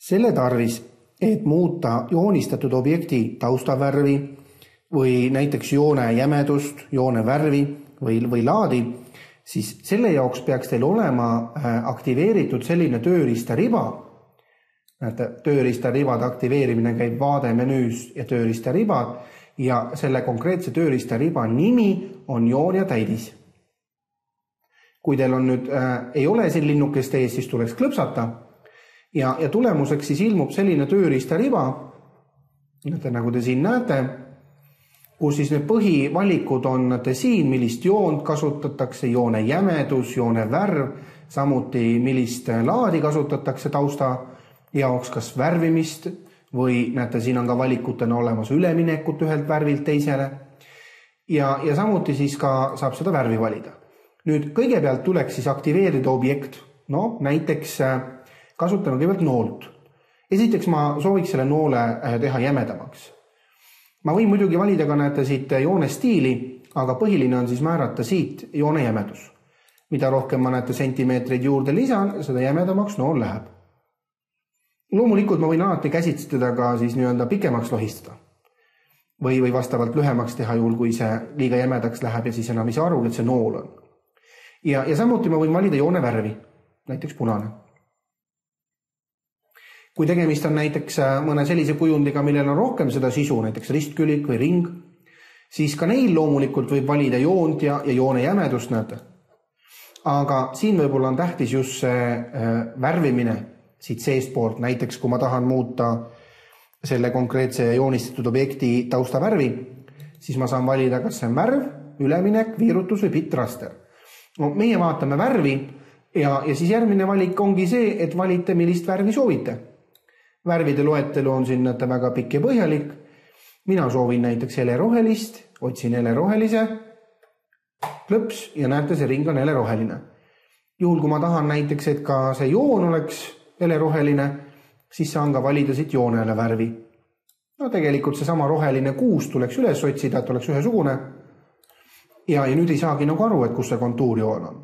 Selle tarvis, et muuta joonistatud objekti taustavärvi või näiteks joone jämedust, joone värvi või laadi, siis selle jaoks peaks teil olema aktiveeritud selline tööriistariba. Näete, tööriistaribade aktiveerimine käib vaademenüüs ja tööriistaribad ja selle konkreetse tööriistariba nimi on joon ja täidis. Kui teil on nüüd, ei ole siin linnukest ees, siis tuleks klõpsata ja tulemuseks siis ilmub selline tööriistariba, nagu te siin näete, kus siis need põhivalikud on siin, millist joont kasutatakse, joone jämedus, joone värv, samuti millist laadi kasutatakse tausta jaoks, kas värvimist või näete, siin on ka valikutena olemas üleminekut ühelt värvilt teisele ja samuti siis ka saab seda värvi valida. Nüüd kõigepealt tuleks siis aktiveerida objekt, näiteks kasutame kõigepealt noolt. Esiteks ma sooviks selle noole teha jämedamaks. Ma võin muidugi valida ka näete siit joone stiili, aga põhiline on siis määrata siit joone jämedus. Mida rohkem ma näete sentimeetreid juurde lisan, seda jämedamaks nool läheb. Loomulikult ma võin alati käsitleda ka siis nii-öelda pikemaks lohistada. Või vastavalt lühemaks teha juhul, kui see liiga jämedaks läheb ja siis enam ei saa aru, et see nool on. Ja samuti ma võin valida joone värvi, näiteks punane. Kui tegemist on näiteks mõne sellise kujundiga, millel on rohkem seda sisu, näiteks ristkülik või ring, siis ka neil loomulikult võib valida joont ja joone jämedust, näete. Aga siin võib-olla on tähtis just see värvimine siit seestpoolt, näiteks kui ma tahan muuta selle konkreetse joonistatud objekti taustavärvi, siis ma saan valida, kas see on värv, üleminek, viirutus või bitraster. Meie vaatame värvi ja siis järgmine valik ongi see, et valite, millist värvi soovite. Värvide loetelu on siin näete väga pikk ja põhjalik. Mina soovin näiteks helerohelist, otsin helerohelise, klõps ja näete, see ring on heleroheline. Juhul, kui ma tahan näiteks, et ka see joon oleks heleroheline, siis saan ka valida siit joonele värvi. Tegelikult see sama roheline kuus tuleks üles otsida, et oleks ühesugune. Ja nüüd ei saagi nagu aru, et kus see kontuurjoon on.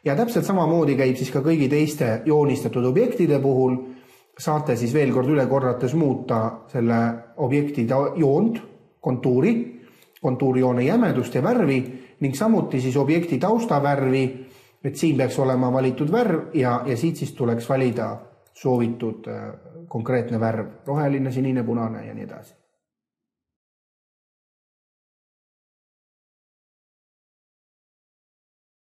Ja täpselt samamoodi käib siis ka kõigi teiste joonistatud objektide puhul. Saate siis veel kord üle korrates muuta selle objekti joont, kontuurijoone jämedust ja värvi ning samuti siis objekti taustavärvi, et siin peaks olema valitud värv ja siit siis tuleks valida soovitud konkreetne värv, roheline, sinine, punane ja nii edasi.